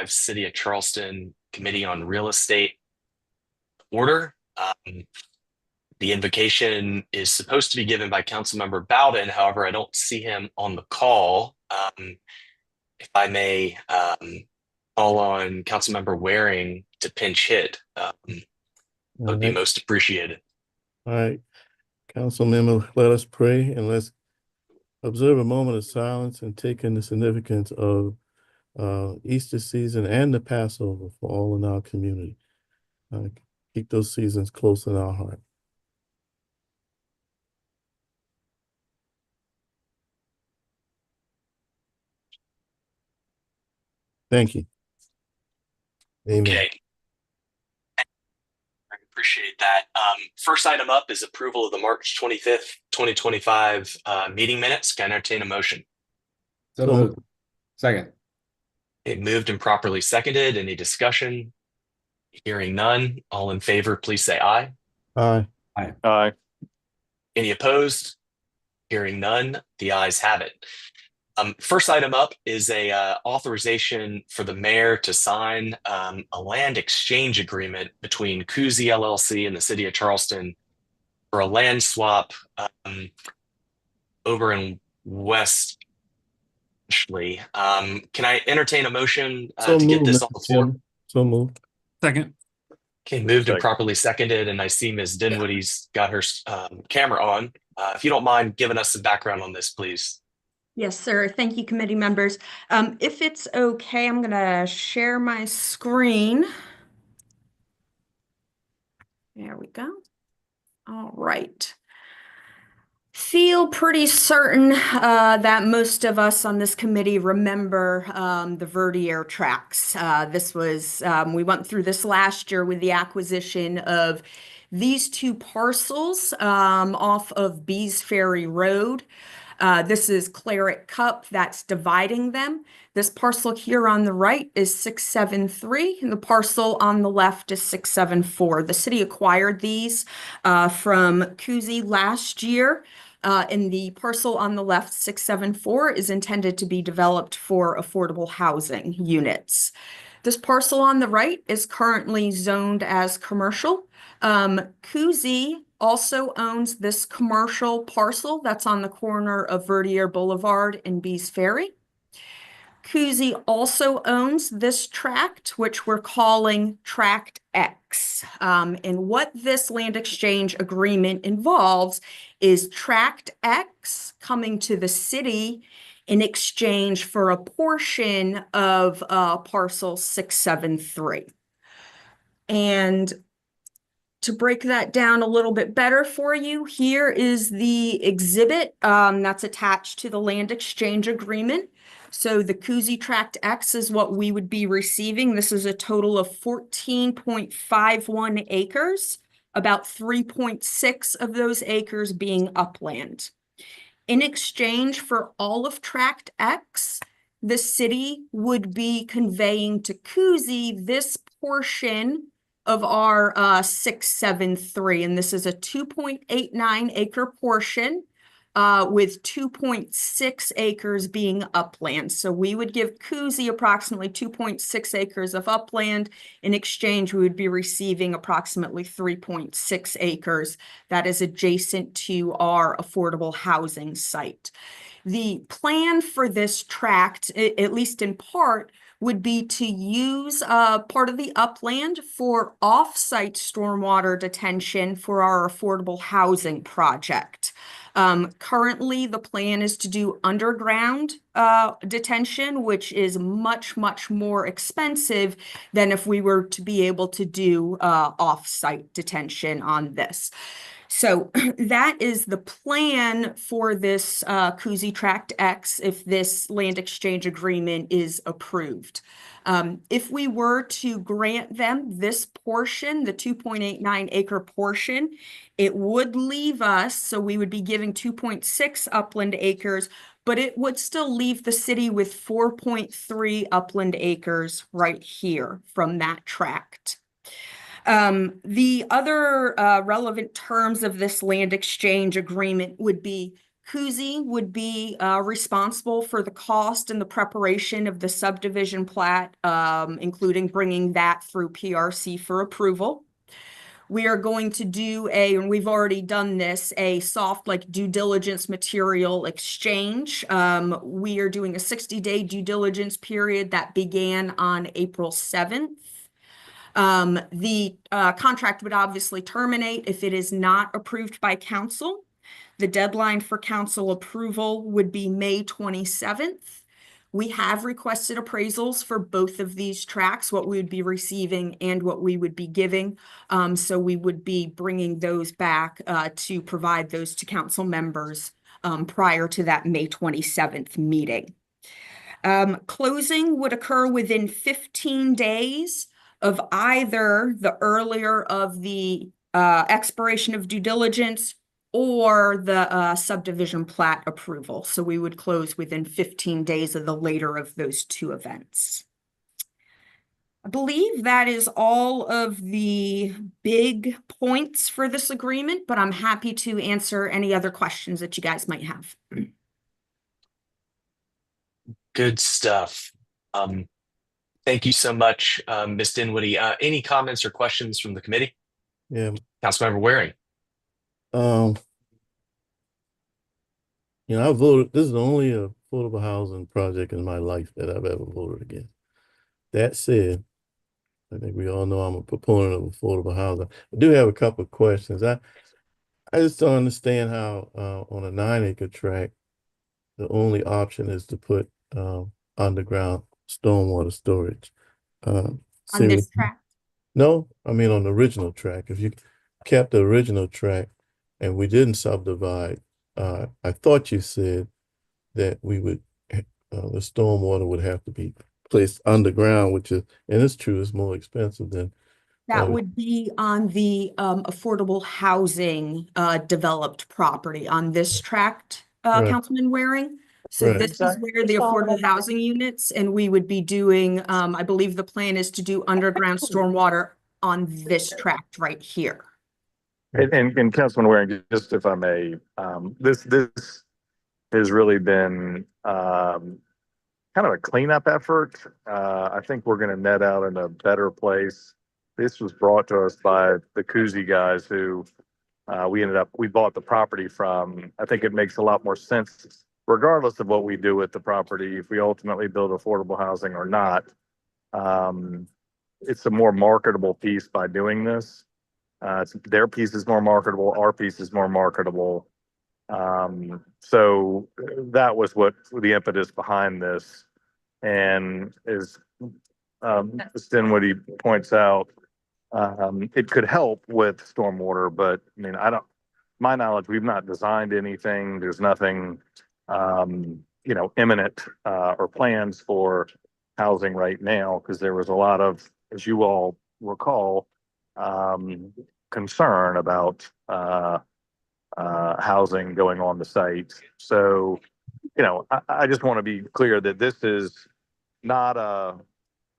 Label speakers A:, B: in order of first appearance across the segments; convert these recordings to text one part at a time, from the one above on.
A: City of Charleston Committee on Real Estate order. The invocation is supposed to be given by Councilmember Bowden. However, I don't see him on the call. If I may call on Councilmember Waring to pinch hit, would be
B: right.
A: most appreciated.
B: All right. Council member, let us pray and let's observe a moment of silence and take in the significance of Easter season and the Passover for all in our community. Keep those seasons close in our heart. Thank you. Amen.
A: Okay, I appreciate that. First item up is approval of the March 25th, 2025 meeting minutes. Can I entertain a motion?
C: So moved. Second.
A: It moved and properly seconded. Any discussion? Hearing none. All in favor, please say aye.
B: Aye.
C: Aye.
D: Aye.
A: Any opposed? Hearing none. The ayes have it. First item up is a authorization for the mayor to sign a land exchange agreement between Kuzi LLC and the city of Charleston for a land swap over in West Ashley. Can I entertain a motion to get this on the floor?
B: So moved.
C: Second.
A: Okay, moved and
D: Second.
A: properly seconded, and I see Ms. Dinwoody's got her camera on. If you don't mind giving us some background on this, please.
E: Yes, sir. Thank you, committee members. If it's okay, I'm going to share my screen. There we go. All right. Feel pretty certain that most of us on this committee remember the Verdier tracks. We went through this last year with the acquisition of these two parcels off of Bees Ferry Road. This is Claret Cup that's dividing them. This parcel here on the right is 673, and the parcel on the left is 674. The city acquired these from Kuzi last year. And the parcel on the left, 674, is intended to be developed for affordable housing units. This parcel on the right is currently zoned as commercial. Kuzi also owns this commercial parcel that's on the corner of Verdier Boulevard and Bees Ferry. Kuzi also owns this tract, which we're calling Tract X. And what this land exchange agreement involves is Tract X coming to the city in exchange for a portion of parcel 673. And to break that down a little bit better for you, here is the exhibit that's attached to the land exchange agreement. So the Kuzi Tract X is what we would be receiving. This is a total of 14.51 acres, about 3.6 of those acres being upland. In exchange for all of Tract X, the city would be conveying to Kuzi this portion of our 673, and this is a 2.89 acre portion with 2.6 acres being upland. So we would give Kuzi approximately 2.6 acres of upland. In exchange, we would be receiving approximately 3.6 acres that is adjacent to our affordable housing site. The plan for this tract, at least in part, would be to use part of the upland for off-site stormwater detention for our affordable housing project. Currently, the plan is to do underground detention, which is much, much more expensive than if we were to be able to do off-site detention on this. So that is the plan for this Kuzi Tract X if this land exchange agreement is approved. If we were to grant them this portion, the 2.89 acre portion, it would leave us, so we would be giving 2.6 upland acres, but it would still leave the city with 4.3 upland acres right here from that tract. The other relevant terms of this land exchange agreement would be Kuzi would be responsible for the cost and the preparation of the subdivision plat, including bringing that through PRC for approval. We are going to do and we've already done this, a soft like due diligence material exchange. We are doing a 60-day due diligence period that began on April 7th. The contract would obviously terminate if it is not approved by council. The deadline for council approval would be May 27th. We have requested appraisals for both of these tracks, what we would be receiving and what we would be giving. So we would be bringing those back to provide those to council members prior to that May 27th meeting. Closing would occur within 15 days of either the earlier of the expiration of due diligence or the subdivision plat approval. So we would close within 15 days of the later of those two events. I believe that is all of the big points for this agreement, but I'm happy to answer any other questions that you guys might have.
A: Good stuff. Thank you so much, Ms. Dinwiddie. Any comments or questions from the committee?
B: Yeah.
A: Councilmember Waring.
B: I voted, this is the only affordable housing project in my life that I've ever voted against. That said, I think we all know I'm a proponent of affordable housing. I do have a couple of questions. I just don't understand how on a 9-acre tract, the only option is to put underground stormwater storage.
E: On this track?
B: No, I mean on the original track. If you kept the original track and we didn't subdivide, I thought you said that we would, the stormwater would have to be placed underground, which is, and it's true, it's more expensive than.
E: That would be on the affordable housing developed property on this tract,
B: Right.
E: Councilman Waring. So
B: Right.
E: this is where the affordable housing units, and we would be doing, I believe the plan is to do underground stormwater on this tract right here.
D: And Councilman Waring, just if I may, this has really been kind of a cleanup effort. I think we're going to net out in a better place. This was brought to us by the Kuzi guys who we bought the property from. I think it makes a lot more sense, regardless of what we do with the property, if we ultimately build affordable housing or not. It's a more marketable piece by doing this. Their piece is more marketable, our piece is more marketable. So that was what the impetus behind this. And as Ms. Dinwiddie points out, it could help with stormwater, but I mean, my knowledge, we've not designed anything. There's nothing, imminent or plans for housing right now, because there was a lot of, as you all recall, concern about housing going on the site. So, I just want to be clear that this is not a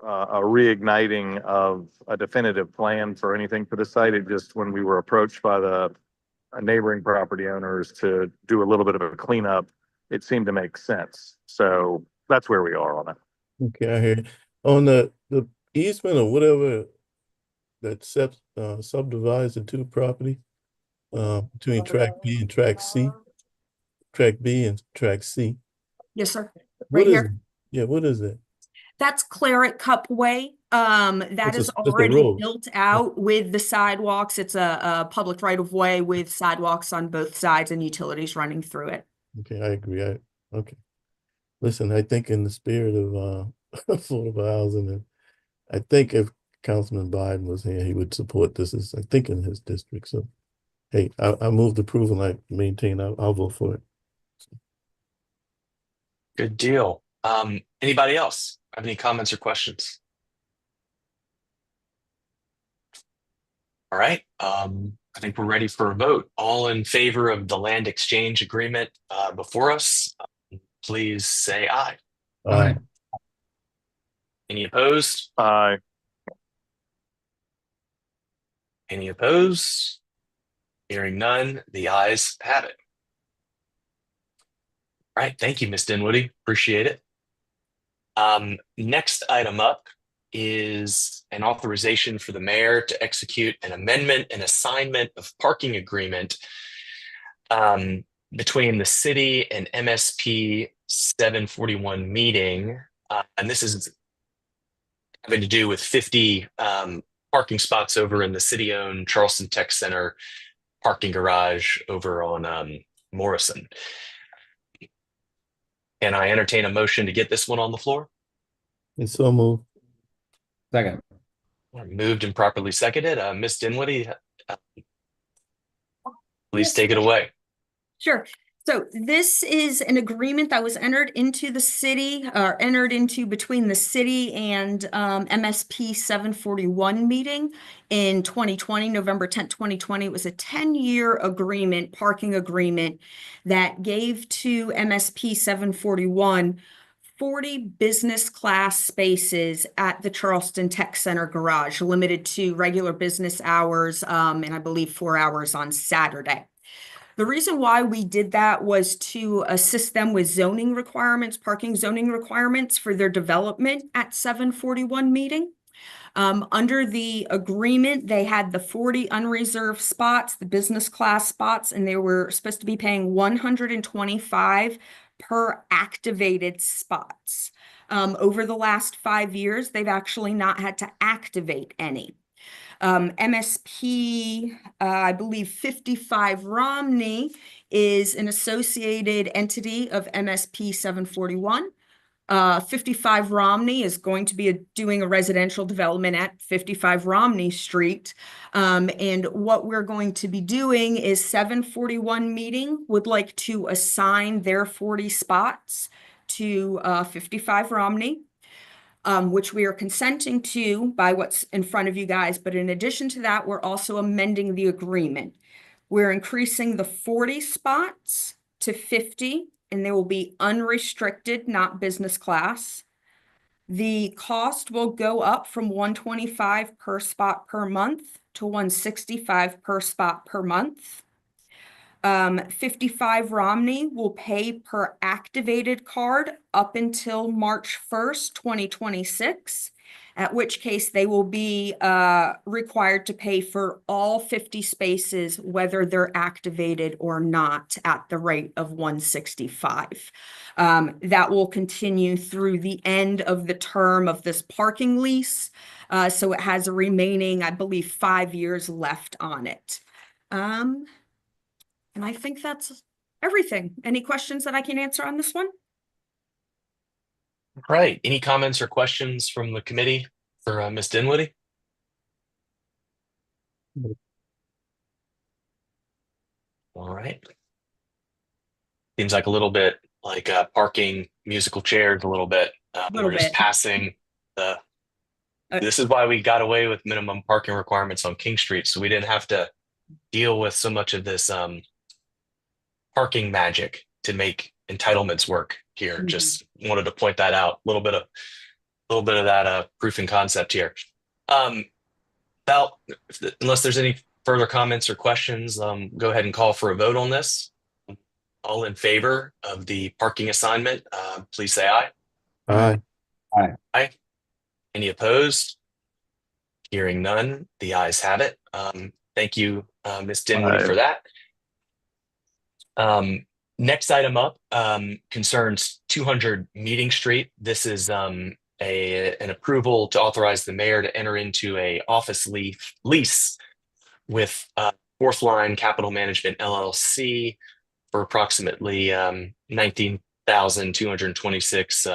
D: reigniting of a definitive plan for anything for the site. It just, when we were approached by the neighboring property owners to do a little bit of a cleanup, it seemed to make sense. So that's where we are on it.
B: Okay, I hear you. On the easement or whatever that subdivides the two property between track B and track C, track B and track C.
E: Yes, sir.
B: What
E: Right
B: is
E: here.
B: it? Yeah, what is it?
E: That's Claret Cup Way. That is already built out with the sidewalks. It's a public right of way with sidewalks on both sides and utilities running through it.
B: Okay, I agree. Okay. Listen, I think in the spirit of affordable housing, and I think if Councilman Biden was here, he would support this. I think in his district. So, hey, I moved approval. I maintain. I'll vote for it.
A: Good deal. Anybody else have any comments or questions? All right. I think we're ready for a vote. All in favor of the land exchange agreement before us, please say aye.
B: Aye.
A: Any opposed?
D: Aye.
A: Any opposed? Hearing none, the ayes have it. right, thank you, Ms. Dinwiddie. Appreciate it. Next item up is an authorization for the mayor to execute an amendment and assignment of parking agreement between the city and MSP 741 meeting. And this is having to do with 50 parking spots over in the city-owned Charleston Tech Center parking garage over on Morrison. Can I entertain a motion to get this one on the floor?
B: And so move.
C: Second.
A: Moved and properly seconded. Ms. Dinwiddie, please
E: Yes.
A: take it away.
E: Sure. So this is an agreement that was entered into between the city and MSP 741 meeting in 2020, November 10th, 2020. It was a 10-year agreement, parking agreement that gave to MSP 741 40 business class spaces at the Charleston Tech Center garage, limited to regular business hours, and I believe 4 hours on Saturday. The reason why we did that was to assist them with zoning requirements, parking zoning requirements for their development at 741 meeting. Under the agreement, they had the 40 unreserved spots, the business class spots, and they were supposed to be paying $125 per activated spots. Over the last 5 years, they've actually not had to activate any. MSP, I believe 55 Romney is an associated entity of MSP 741. 55 Romney is going to be doing a residential development at 55 Romney Street. And what we're going to be doing is 741 meeting would like to assign their 40 spots to 55 Romney. Which we are consenting to by what's in front of you guys. But in addition to that, we're also amending the agreement. We're increasing the 40 spots to 50, and they will be unrestricted, not business class. The cost will go up from $125 per spot per month to $165 per spot per month. 55 Romney will pay per activated card up until March 1st, 2026, at which case they will be required to pay for all 50 spaces, whether they're activated or not, at the rate of $165. That will continue through the end of the term of this parking lease. So it has a remaining, I believe, 5 years left on it. And I think that's everything. Any questions that I can answer on this one?
A: Right. Any comments or questions from the committee for Ms. Dinwiddie? All right. Seems like a little bit like parking musical chairs a little bit. We're just passing the. This is why we got away with minimum parking requirements on King Street, so we didn't have to deal with so much of this parking magic to make entitlements work here. Just wanted to point that out. A little bit of that proof and concept here. Unless there's any further comments or questions, go ahead and call for a vote on this. All in favor of the parking assignment, please say aye.
B: Aye.
A: Aye. Any opposed? Hearing none, the ayes have it. Thank you, Ms. Dinwiddie, for that. Next item up concerns 200 Meeting Street. This is an approval to authorize the mayor to enter into a office lease with Fourth Line Capital Management LLC for approximately 19,226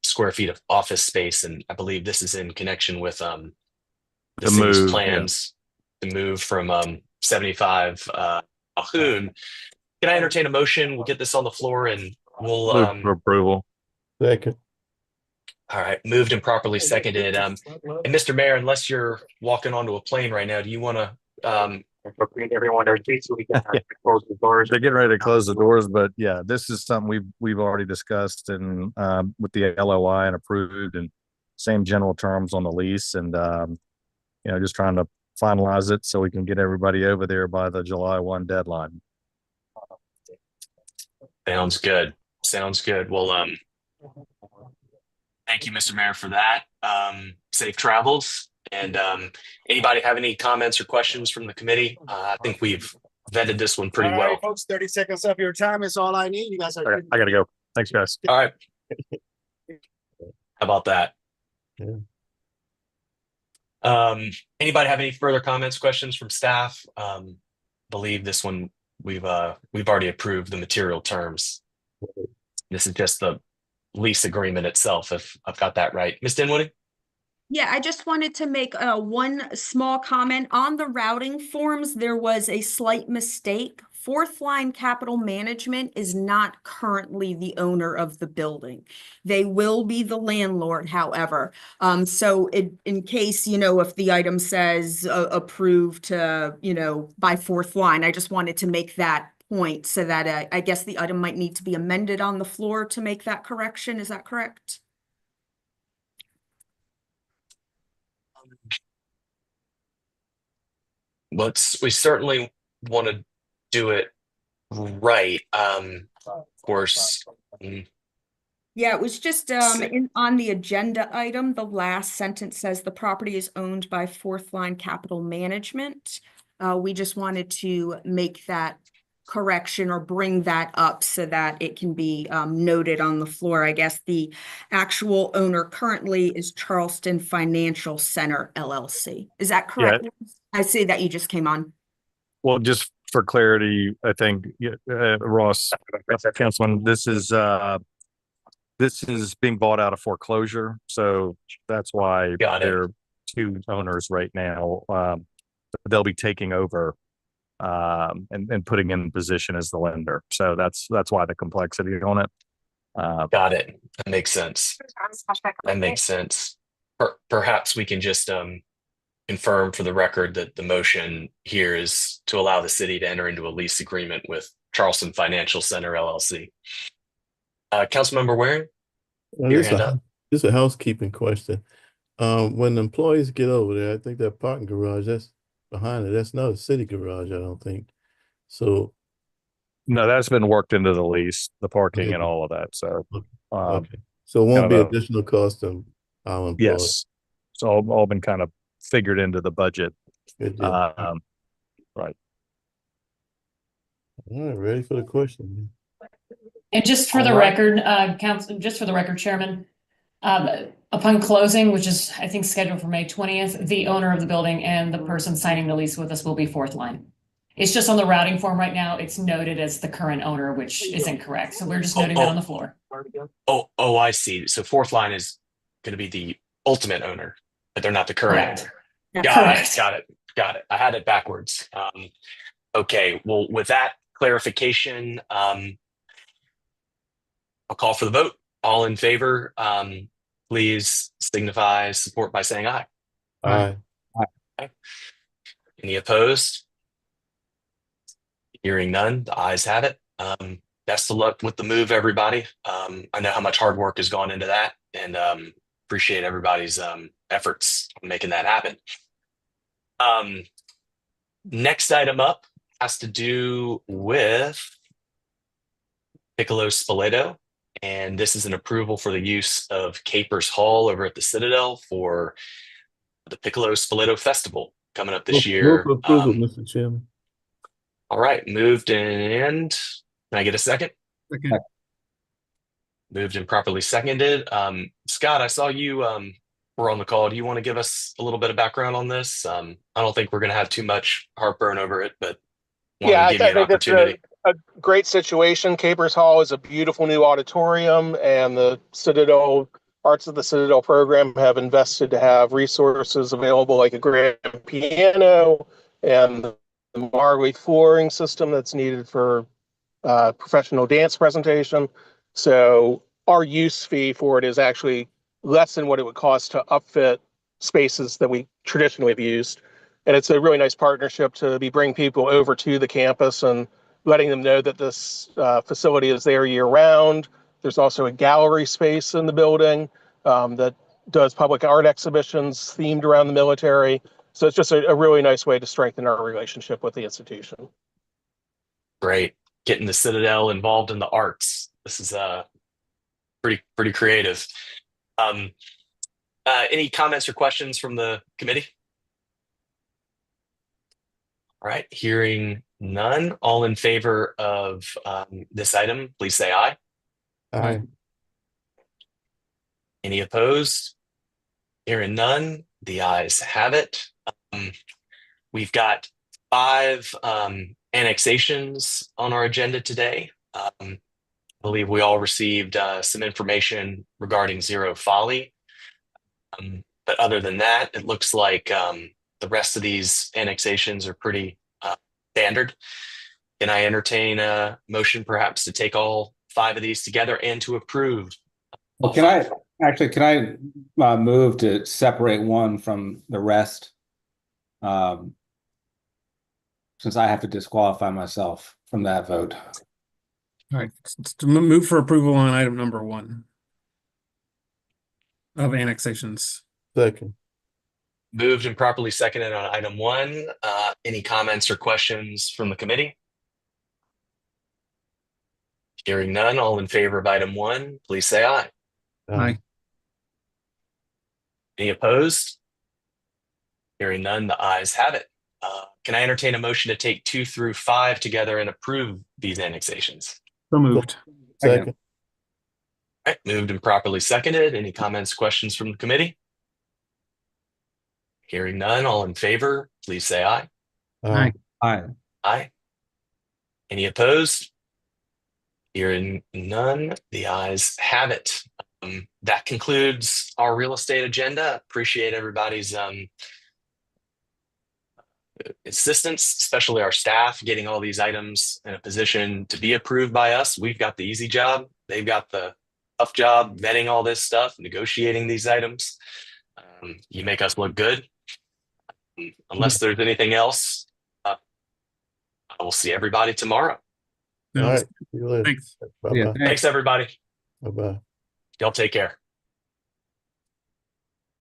A: square feet of office space. And I believe this is in connection with the city's plans to move from 75 Ahoon. Can I entertain a motion? We'll get this on the floor and we'll
D: Move for approval.
B: Second.
A: All right, moved and properly seconded. And Mr. Mayor, unless you're walking onto a plane right now, do you want to bring everyone their seats so we can close the doors?
D: They're getting ready to close the doors, but yeah, this is something we've already discussed and with the LOI and approved, and same general terms on the lease, and just trying to finalize it so we can get everybody over there by the July 1 deadline.
A: Sounds good. Sounds good. Well, thank you, Mr. Mayor, for that. Safe travels. And anybody have any comments or questions from the committee? I think we've vetted this one pretty
F: All
A: well.
F: right, folks, 30 seconds of your time is all I need. You guys are.
D: I gotta go. Thanks, guys.
A: All right. How about that?
B: Yeah.
A: Anybody have any further comments, questions from staff? Believe this one we've already approved the material terms. This is just the lease agreement itself, if I've got that right. Ms. Dinwiddie?
E: Yeah, I just wanted to make one small comment on the routing forms. There was a slight mistake. Fourth Line Capital Management is not currently the owner of the building. They will be the landlord, however. So in case, if the item says approved to, by Fourth Line, I just wanted to make that point so that I guess the item might need to be amended on the floor to make that correction. Is that correct?
A: We certainly want to do it right. Of course.
E: Yeah, it was just on the agenda item, the last sentence says the property is owned by Fourth Line Capital Management. We just wanted to make that correction or bring that up so that it can be noted on the floor. I guess the actual owner currently is Charleston Financial Center LLC. Is that correct? I see that you just came on.
D: Well, just for clarity, I think, Ross, Councilman, this is being bought out of foreclosure. So that's why there are two owners right now. They'll be taking over and putting in position as the lender. So that's why the complexity on it.
A: Got it. That makes sense. That makes sense. Perhaps we can just confirm for the record that the motion here is to allow the city to enter into a lease agreement with Charleston Financial Center LLC. Councilmember Waring, your hand up.
B: This is a housekeeping question. When the employees get over there, I think that parking garage that's behind it, that's not a city garage, I don't think. So
D: no, that's been worked into the lease, the parking and all of that. So
B: okay. So it won't be additional cost to our employees.
D: Yes. It's all been kind of figured into the budget.
B: Good deal.
D: Right.
B: All right, ready for the question.
G: And just for the record, just for the record, Chairman, upon closing, which is, I think, scheduled for May 20th, the owner of the building and the person signing the lease with us will be Fourth Line. It's just on the routing form right now. It's noted as the current owner, which is incorrect. So we're just noting that on the floor.
A: Oh, I see. So Fourth Line is going to be the ultimate owner, but they're not the current owner. Got it. I had it backwards. Okay. Well, with that clarification, I'll call for the vote. All in favor, please signify support by saying aye.
B: Aye.
A: Aye. Any opposed? Hearing none, the ayes have it. Best of luck with the move, everybody. I know how much hard work has gone into that, and appreciate everybody's efforts in making that happen. Next item up has to do with Piccolo Spoleto, and this is an approval for the use of Capers Hall over at the Citadel for the Piccolo Spoleto Festival coming up this year.
B: Move for approval, Mr. Chairman.
A: All right, moved and can I get a second?
F: Okay.
A: Moved and properly seconded. Scott, I saw you were on the call. Do you want to give us a little bit of background on this? I don't think we're going to have too much heartburn over it, but
H: yeah,
A: to give you an opportunity.
H: A great situation. Capers Hall is a beautiful new auditorium, and the Citadel Arts of the Citadel program have invested to have resources available like a grand piano and the marble flooring system that's needed for professional dance presentation. So our use fee for it is actually less than what it would cost to upfit spaces that we traditionally have used. And it's a really nice partnership to be bringing people over to the campus and letting them know that this facility is there year round. There's also a gallery space in the building that does public art exhibitions themed around the military. So it's just a really nice way to strengthen our relationship with the institution.
A: Great. Getting the Citadel involved in the arts. This is pretty creative. Any comments or questions from the committee? All right, hearing none. All in favor of this item, please say aye.
B: Aye.
A: Any opposed? Hearing none, the ayes have it. We've got 5 annexations on our agenda today. I believe we all received some information regarding Zero Folly. But other than that, it looks like the rest of these annexations are pretty standard. Can I entertain a motion perhaps to take all 5 of these together and to approve?
C: Well, can I move to separate one from the rest? Since I have to disqualify myself from that vote.
I: All right, to move for approval on item number 1 of annexations.
B: Second.
A: Moved and properly seconded on item 1. Any comments or questions from the committee? Hearing none, all in favor of item 1, please say aye.
I: Aye.
A: Any opposed? Hearing none, the ayes have it. Can I entertain a motion to take 2 through 5 together and approve these annexations?
I: So moved.
B: Second.
A: All right, moved and properly seconded. Any comments, questions from the committee? Hearing none, all in favor, please say aye.
I: Aye.
C: Aye.
A: Aye. Any opposed? Hearing none, the ayes have it. That concludes our real estate agenda. Appreciate everybody's assistance, especially our staff, getting all these items in a position to be approved by us. We've got the easy job. They've got the tough job vetting all this stuff, negotiating these items. You make us look good. Unless there's anything else, I will see everybody tomorrow.
B: All right. See you later.
I: Thanks.
B: Bye-bye.
C: Yeah,
A: Thanks, everybody.
B: Bye-bye.
A: Y'all take care.